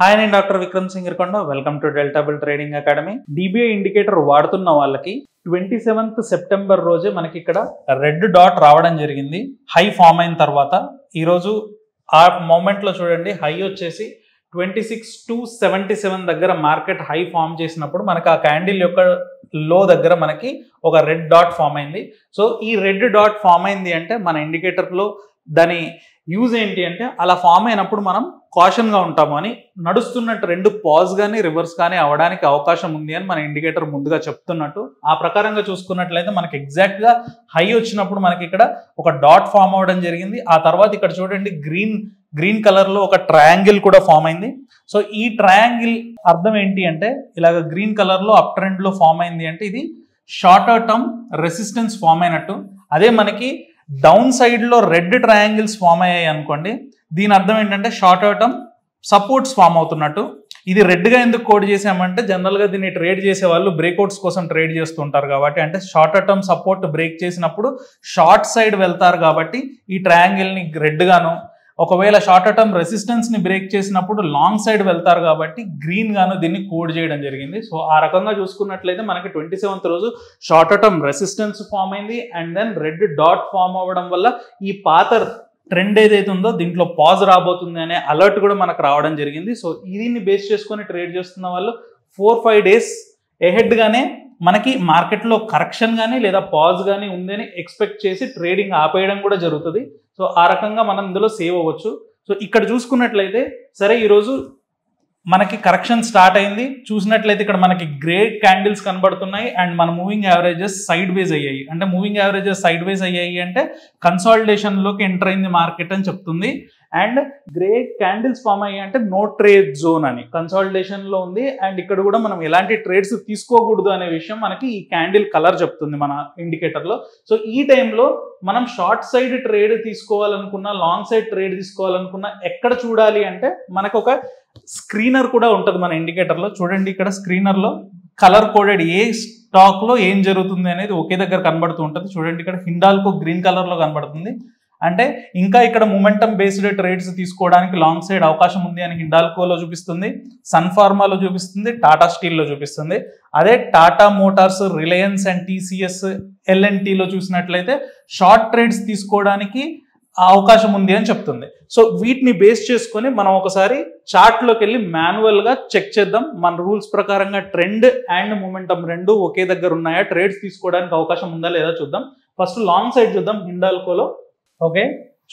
Hi, నేను doctor Vikram Singarakonda. Welcome to delta bull trading academy. డిబిఐ indicator వాడుతున్న వాళ్ళకి 27th సెప్టెంబర్ రోజే మనకి ఇక్కడ రెడ్ డాట్ రావడం జరిగింది. హై ఫామ్ అయిన తర్వాత ఈరోజు ఆ మూమెంట్లో చూడండి, హై వచ్చేసి 26,277 దగ్గర మార్కెట్ హై ఫామ్ చేసినప్పుడు మనకి ఆ క్యాండిల్ యొక్క లో దగ్గర మనకి ఒక రెడ్ డాట్ ఫామ్ అయింది. సో ఈ రెడ్ డాట్ ఫామ్ అయింది అంటే మన ఇండికేటర్లో దాని యూజ్ ఏంటి అంటే, అలా ఫామ్ అయినప్పుడు మనం కాషన్గా ఉంటాము అని, నడుస్తున్న ట్రెండ్ పాజ్ కానీ రివర్స్ కానీ అవడానికి అవకాశం ఉంది అని మన ఇండికేటర్ ముందుగా చెప్తున్నట్టు. ఆ ప్రకారంగా చూసుకున్నట్లయితే మనకి ఎగ్జాక్ట్గా హై వచ్చినప్పుడు మనకి ఇక్కడ ఒక డాట్ ఫామ్ అవ్వడం జరిగింది. ఆ తర్వాత ఇక్కడ చూడండి, గ్రీన్ కలర్లో ఒక ట్రయాంగిల్ కూడా ఫామ్ అయింది. సో ఈ ట్రయాంగిల్ అర్థం ఏంటి అంటే, ఇలాగ గ్రీన్ కలర్లో అప్ ట్రెండ్లో ఫామ్ అయింది అంటే ఇది షార్టర్ టర్మ్ రెసిస్టెన్స్ ఫామ్ అయినట్టు. అదే మనకి డౌన్ సైడ్లో రెడ్ ట్రయాంగిల్స్ ఫామ్ అయ్యాయి అనుకోండి, దీని అర్థం ఏంటంటే షార్టర్ టర్మ్ సపోర్ట్స్ ఫామ్ అవుతున్నట్టు. ఇది రెడ్గా ఎందుకు కోడ్ చేసామంటే, జనరల్గా దీన్ని ట్రేడ్ చేసే వాళ్ళు బ్రేక్అవుట్స్ కోసం ట్రేడ్ చేస్తుంటారు కాబట్టి, అంటే షార్టర్ టర్మ్ సపోర్ట్ బ్రేక్ చేసినప్పుడు షార్ట్ సైడ్ వెళ్తారు కాబట్టి ఈ ట్రయాంగిల్ని రెడ్గాను, ఒకవేళ షార్టర్ టర్మ్ రెసిస్టెన్స్ని బ్రేక్ చేసినప్పుడు లాంగ్ సైడ్ వెళ్తారు కాబట్టి గ్రీన్ గాను దీన్ని కోడ్ చేయడం జరిగింది. సో ఆ రకంగా చూసుకున్నట్లయితే మనకి 27th రోజు షార్టర్ టర్మ్ రెసిస్టెన్స్ ఫామ్ అయింది. And then red dot form అవ్వడం వల్ల ఈ పాత ట్రెండ్ ఏదైతే ఉందో దీంట్లో పాజ్ రాబోతుంది అనే అలర్ట్ కూడా మనకు రావడం జరిగింది. సో దీన్ని బేస్ చేసుకొని ట్రేడ్ చేస్తున్న వాళ్ళు 4-5 డేస్ ఎహెడ్గానే మనకి మార్కెట్లో కరెక్షన్ కానీ లేదా పాజ్ కానీ ఉందని ఎక్స్పెక్ట్ చేసి ట్రేడింగ్ ఆపేయడం కూడా జరుగుతుంది. సో ఆ రకంగా మనం ఇందులో సేవ్ అవ్వచ్చు. సో ఇక్కడ చూసుకున్నట్లయితే సరే, ఈరోజు మనకి కరెక్షన్ స్టార్ట్ అయింది. చూసినట్లయితే ఇక్కడ మనకి గ్రే క్యాండిల్స్ కనబడుతున్నాయి అండ్ మన మూవింగ్ యావరేజెస్ సైడ్ వేస్ అయ్యాయి. అంటే మూవింగ్ యావరేజెస్ సైడ్ వేస్ అయ్యాయి అంటే కన్సాలిడేషన్లోకి ఎంటర్ అయింది మార్కెట్ అని చెప్తుంది. అండ్ గ్రే క్యాండిల్స్ ఫామ్ అయ్యాయి అంటే నో ట్రేడ్ జోన్ అని కన్సాలిడేషన్లో ఉంది. అండ్ ఇక్కడ కూడా మనం ఎలాంటి ట్రేడ్స్ తీసుకోకూడదు అనే విషయం మనకి ఈ క్యాండిల్ కలర్ చెప్తుంది మన ఇండికేటర్లో. సో ఈ టైంలో మనం షార్ట్ సైడ్ ట్రేడ్ తీసుకోవాలనుకున్నా, లాంగ్ సైడ్ ట్రేడ్ తీసుకోవాలనుకున్నా ఎక్కడ చూడాలి అంటే, మనకు ఒక స్క్రీనర్ కూడా ఉంటుంది మన ఇండికేటర్లో. చూడండి, ఇక్కడ స్క్రీనర్లో కలర్ కోడెడ్ ఏ స్టాక్లో ఏం జరుగుతుంది అనేది ఒకే దగ్గర కనబడుతూ ఉంటుంది. చూడండి, ఇక్కడ హిండాల్కో గ్రీన్ కలర్లో కనబడుతుంది. అంటే ఇంకా ఇక్కడ మొమెంటం బేస్డ్ ట్రేడ్స్ తీసుకోవడానికి లాంగ్ సైడ్ అవకాశం ఉంది అని హిండాల్కోలో చూపిస్తుంది, సన్ ఫార్మాలో చూపిస్తుంది, టాటా స్టీల్లో చూపిస్తుంది. అదే Tata motors, Reliance and TCS, ఎల్ఎన్టీలో చూసినట్లయితే షార్ట్ ట్రేడ్స్ తీసుకోవడానికి అవకాశం ఉంది అని చెప్తుంది. సో వీటిని బేస్ చేసుకొని మనం ఒకసారి చార్ట్లోకి వెళ్ళి మాన్యువల్గా చెక్ చేద్దాం. మన రూల్స్ ప్రకారంగా ట్రెండ్ అండ్ మొమెంటం రెండు ఒకే దగ్గర ఉన్నాయా, ట్రేడ్స్ తీసుకోవడానికి అవకాశం ఉందా లేదా చూద్దాం. ఫస్ట్ లాంగ్ సైడ్ చూద్దాం హిండాల్కోలో. ఓకే,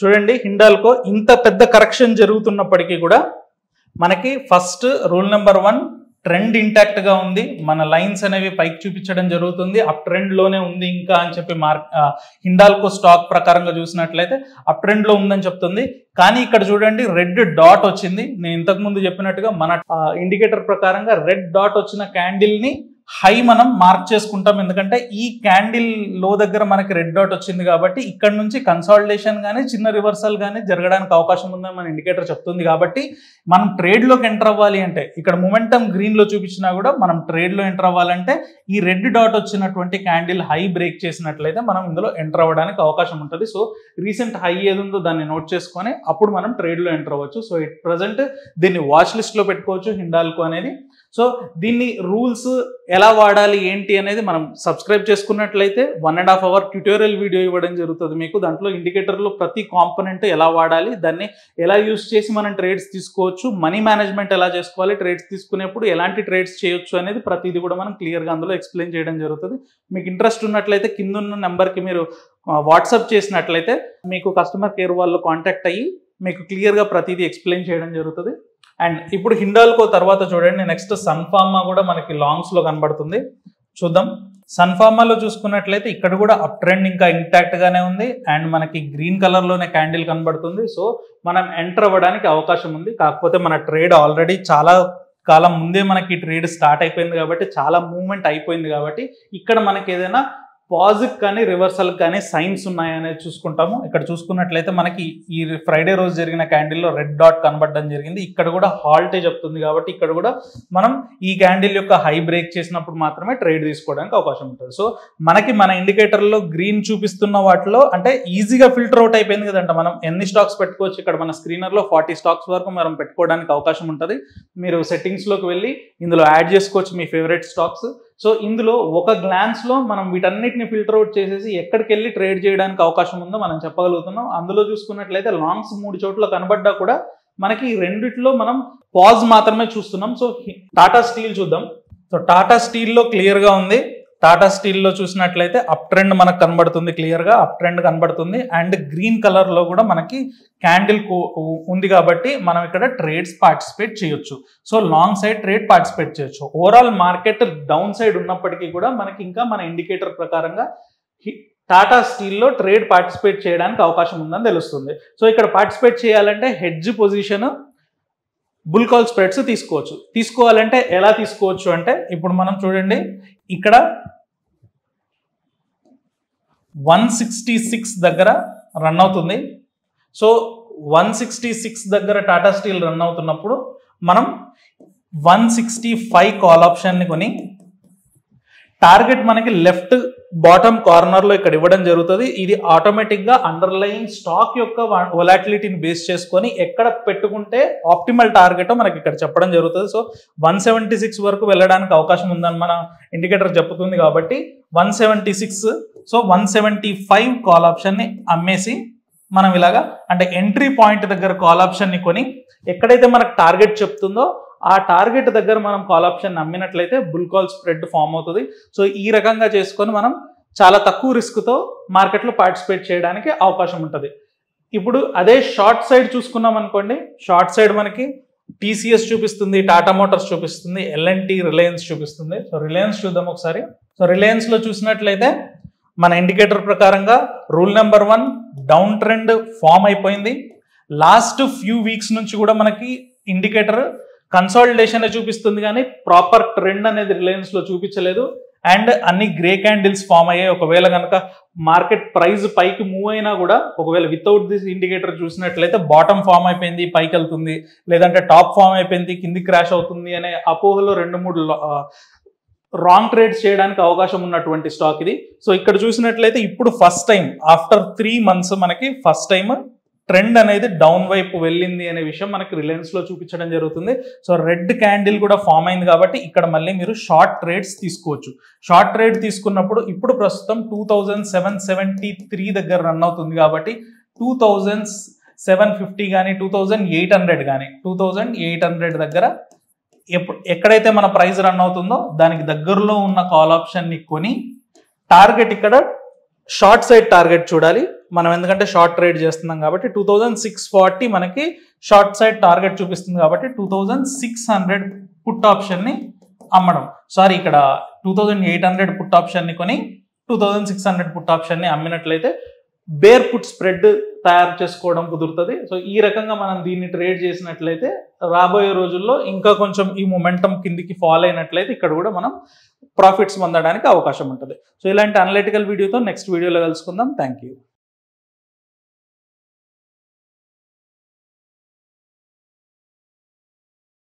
చూడండి, హిండాల్కో ఇంత పెద్ద కరెక్షన్ జరుగుతున్నప్పటికీ కూడా మనకి ఫస్ట్ రూల్ నెంబర్ 1 ట్రెండ్ ఇంటాక్ట్గా ఉంది. మన లైన్స్ అనేవి పైకి చూపించడం జరుగుతుంది, అప్ ట్రెండ్లోనే ఉంది ఇంకా అని చెప్పి హిండాల్కో స్టాక్ ప్రకారంగా చూసినట్లయితే అప్ ట్రెండ్లో ఉందని చెప్తుంది. కానీ ఇక్కడ చూడండి, రెడ్ డాట్ వచ్చింది. నేను ఇంతకుముందు చెప్పినట్టుగా మన ఇండికేటర్ ప్రకారంగా రెడ్ డాట్ వచ్చిన క్యాండిల్ని హై మనం మార్క్ చేసుకుంటాం. ఎందుకంటే ఈ క్యాండిల్ లో దగ్గర మనకి రెడ్ డాట్ వచ్చింది కాబట్టి ఇక్కడ నుంచి కన్సాలిడేషన్ కానీ చిన్న రివర్సల్ కానీ జరగడానికి అవకాశం ఉందని మన ఇండికేటర్ చెప్తుంది. కాబట్టి మనం ట్రేడ్లోకి ఎంటర్ అవ్వాలి అంటే, ఇక్కడ మొమెంటం గ్రీన్లో చూపించినా కూడా మనం ట్రేడ్లో ఎంటర్ అవ్వాలంటే ఈ రెడ్ డాట్ వచ్చినటువంటి క్యాండిల్ హై బ్రేక్ చేసినట్లయితే మనం ఇందులో ఎంటర్ అవ్వడానికి అవకాశం ఉంటుంది. సో రీసెంట్ హై ఏది ఉందో దాన్ని నోట్ చేసుకొని అప్పుడు మనం ట్రేడ్లో ఎంటర్ అవ్వచ్చు. సో ఇట్ ప్రజెంట్ దీన్ని వాచ్ లిస్ట్లో పెట్టుకోవచ్చు హిండాల్కో అనేది. సో దీన్ని రూల్స్ ఎలా వాడాలి ఏంటి అనేది మనం సబ్స్క్రైబ్ చేసుకున్నట్లయితే 1.5 hour ట్యూటోరియల్ వీడియో ఇవ్వడం జరుగుతుంది మీకు. దాంట్లో ఇండికేటర్లో ప్రతి కాంపోనెంట్ ఎలా వాడాలి, దాన్ని ఎలా యూజ్ చేసి మనం ట్రేడ్స్ తీసుకోవచ్చు, మనీ మేనేజ్మెంట్ ఎలా చేసుకోవాలి, ట్రేడ్స్ తీసుకునేప్పుడు ఎలాంటి ట్రేడ్స్ చేయొచ్చు అనేది ప్రతిదీ కూడా మనం క్లియర్గా అందులో ఎక్స్ప్లెయిన్ చేయడం జరుగుతుంది. మీకు ఇంట్రెస్ట్ ఉన్నట్లయితే కింద ఉన్న నెంబర్కి మీరు వాట్సాప్ చేసినట్లయితే మీకు కస్టమర్ కేర్ వాళ్ళు కాంటాక్ట్ అయ్యి మీకు క్లియర్గా ప్రతిదీ ఎక్స్ప్లెయిన్ చేయడం జరుగుతుంది. అండ్ ఇప్పుడు హిండాల్కో తర్వాత చూడండి, నెక్స్ట్ సన్ ఫార్మా కూడా మనకి లాంగ్స్లో కనబడుతుంది. చూద్దాం. సన్ ఫార్మాలో చూసుకున్నట్లయితే ఇక్కడ కూడా అప్ ట్రెండ్ ఇంకా ఇంటాక్ట్గానే ఉంది అండ్ మనకి గ్రీన్ కలర్లోనే క్యాండిల్ కనబడుతుంది. సో మనం ఎంటర్ అవ్వడానికి అవకాశం ఉంది. కాకపోతే మన ట్రేడ్ ఆల్రెడీ చాలా కాలం ముందే మనకి ట్రేడ్ స్టార్ట్ అయిపోయింది కాబట్టి, చాలా మూవ్మెంట్ అయిపోయింది కాబట్టి ఇక్కడ మనకి ఏదైనా పాజిటివ్ కానీ రివర్సల్ కానీ సైన్స్ ఉన్నాయనేది చూసుకుంటాము. ఇక్కడ చూసుకున్నట్లయితే మనకి ఈ ఫ్రైడే రోజు జరిగిన క్యాండిల్లో రెడ్ డాట్ కనబడడం జరిగింది. ఇక్కడ కూడా హాల్టే చెప్తుంది కాబట్టి ఇక్కడ కూడా మనం ఈ క్యాండిల్ యొక్క హై బ్రేక్ చేసినప్పుడు మాత్రమే ట్రేడ్ తీసుకోవడానికి అవకాశం ఉంటుంది. సో మనకి మన ఇండికేటర్లో గ్రీన్ చూపిస్తున్న వాటిలో అంటే ఈజీగా ఫిల్టర్ అవుట్ అయిపోయింది కదంట. మనం ఎన్ని స్టాక్స్ పెట్టుకోవచ్చు, ఇక్కడ మన స్క్రీనర్లో 40 స్టాక్స్ వరకు మనం పెట్టుకోవడానికి అవకాశం ఉంటుంది. మీరు సెట్టింగ్స్లోకి వెళ్ళి ఇందులో యాడ్ చేసుకోవచ్చు మీ ఫేవరెట్ స్టాక్స్. సో ఇందులో ఒక గ్లాన్స్లో మనం వీటన్నిటిని ఫిల్టర్ అవుట్ చేసేసి ఎక్కడికి వెళ్ళి ట్రేడ్ చేయడానికి అవకాశం ఉందో మనం చెప్పగలుగుతున్నాం. అందులో చూసుకున్నట్లయితే లాంగ్స్ 3 చోట్ల కనబడ్డా కూడా మనకి ఈ రెండిట్లో మనం పాజ్ మాత్రమే చూస్తున్నాం. సో టాటా స్టీల్ చూద్దాం. సో టాటా స్టీల్లో క్లియర్గా ఉంది. టాటా స్టీల్లో చూసినట్లయితే అప్ ట్రెండ్ మనకు కనబడుతుంది, క్లియర్గా అప్ ట్రెండ్ కనబడుతుంది. అండ్ గ్రీన్ కలర్లో కూడా మనకి క్యాండిల్ ఉంది కాబట్టి మనం ఇక్కడ ట్రేడ్స్ పార్టిసిపేట్ చేయొచ్చు. So long side trade participate చేయొచ్చు. ఓవరాల్ మార్కెట్ డౌన్ సైడ్ ఉన్నప్పటికీ కూడా మనకి ఇంకా మన ఇండికేటర్ ప్రకారంగా టాటా స్టీల్లో ట్రేడ్ పార్టిసిపేట్ చేయడానికి అవకాశం ఉందని తెలుస్తుంది. సో ఇక్కడ పార్టిసిపేట్ చేయాలంటే hedge position bull call spreads తీసుకోవాలంటే ఎలా తీసుకోవచ్చు అంటే ఇప్పుడు మనం చూడండి, ఇక్కడ 166 దగ్గర రన్ అవుతుంది. సో 166 దగ్గర టాటా స్టీల్ రన్ అవుతున్నప్పుడు మనం 165 కాల్ ఆప్షన్ని కొని టార్గెట్ మనకి లెఫ్ట్ బాటమ్ కార్నర్లో ఇక్కడ ఇవ్వడం జరుగుతుంది. ఇది ఆటోమేటిక్గా అండర్లయింగ్ స్టాక్ యొక్క వొలాటిలిటీని బేస్ చేసుకొని ఎక్కడ పెట్టుకుంటే ఆప్టిమల్ టార్గెట్ మనకి ఇక్కడ చెప్పడం జరుగుతుంది. సో 176 వరకు వెళ్ళడానికి అవకాశం ఉందని మన ఇండికేటర్ చెప్తుంది కాబట్టి 176, సో 175 కాల్ ఆప్షన్ని అమ్మేసి మనం ఇలాగా అంటే ఎంట్రీ పాయింట్ దగ్గర కాల్ ఆప్షన్ని కొని ఎక్కడైతే మనకు టార్గెట్ చెప్తుందో ఆ టార్గెట్ దగ్గర మనం కాల్ ఆప్షన్ అమ్మినట్లయితే బుల్ కాల్ స్ప్రెడ్ ఫామ్ అవుతుంది. సో ఈ రకంగా చేసుకొని మనం చాలా తక్కువ రిస్క్తో మార్కెట్లో పార్టిసిపేట్ చేయడానికి అవకాశం ఉంటుంది. ఇప్పుడు అదే షార్ట్ సైడ్ చూసుకున్నాం అనుకోండి, షార్ట్ సైడ్ మనకి టీసీఎస్ చూపిస్తుంది, టాటా మోటార్స్ చూపిస్తుంది, ఎల్ఎన్టీ, రిలయన్స్ చూపిస్తుంది. సో రిలయన్స్ చూద్దాం ఒకసారి. సో రిలయన్స్లో చూసినట్లయితే మన ఇండికేటర్ ప్రకారంగా rule number 1 down trend form అయిపోయింది. లాస్ట్ ఫ్యూ వీక్స్ నుంచి కూడా మనకి ఇండికేటర్ కన్సాలిడేషన్ చూపిస్తుంది కానీ ప్రాపర్ ట్రెండ్ అనేది రిలయన్స్లో చూపించలేదు. అండ్ అన్ని గ్రే క్యాండిల్స్ ఫామ్ అయ్యాయి. ఒకవేళ కనుక మార్కెట్ ప్రైస్ పైకి మూవ్ అయినా కూడా ఒకవేళ వితౌట్ దిస్ ఇండికేటర్ చూసినట్లయితే బాటమ్ ఫామ్ అయిపోయింది, పైకి వెళ్తుంది, లేదంటే టాప్ ఫామ్ అయిపోయింది, కింది క్రాష్ అవుతుంది అనే అపోహలో 2-3 రాంగ్ ట్రేడ్స్ చేయడానికి అవకాశం ఉన్నటువంటి స్టాక్ ఇది. సో ఇక్కడ చూసినట్లయితే ఇప్పుడు ఫస్ట్ టైం ఆఫ్టర్ 3 months మనకి ఫస్ట్ టైం ట్రెండ్ అనేది డౌన్ వైపు వెళ్ళింది అనే విషయం మనకి రిలయన్స్లో చూపించడం జరుగుతుంది. సో రెడ్ క్యాండిల్ కూడా ఫామ్ అయింది కాబట్టి ఇక్కడ మళ్ళీ మీరు షార్ట్ ట్రేడ్స్ తీసుకోవచ్చు. షార్ట్ ట్రేడ్ తీసుకున్నప్పుడు ఇప్పుడు ప్రస్తుతం 2773 దగ్గర రన్ అవుతుంది కాబట్టి 2750 కానీ 2800 కానీ 2800 దగ్గర ఎక్కడైతే మన ప్రైస్ రన్ అవుతుందో దానికి దగ్గరలో ఉన్న కాల్ ఆప్షన్ని కొని టార్గెట్ ఇక్కడ షార్ట్ సైడ్ టార్గెట్ చూడాలి మనం, ఎందుకంటే షార్ట్ ట్రేడ్ చేస్తున్నాం కాబట్టి 2640 మనకి షార్ట్ సైడ్ టార్గెట్ చూపిస్తుంది కాబట్టి 2600 పుట్ ఆప్షన్ని అమ్మడం, సారీ ఇక్కడ 2800 పుట్ ఆప్షన్ని కొని 2600 పుట్ ఆప్షన్ని అమ్మినట్లయితే బేర్ పుట్ స్ప్రెడ్ తయారు చేసుకోవడం కుదురుతుంది. సో ఈ రకంగా మనం దీన్ని ట్రేడ్ చేసినట్లయితే రాబోయే రోజుల్లో ఇంకా కొంచెం ఈ మొమెంటం కిందికి ఫాల్ అయినట్లయితే ఇక్కడ కూడా మనం ప్రాఫిట్స్ పొందడానికి అవకాశం ఉంటుంది. సో ఇలాంటి అనలిటికల్ వీడియోతో నెక్స్ట్ వీడియోలో కలుసుకుందాం. Thank you.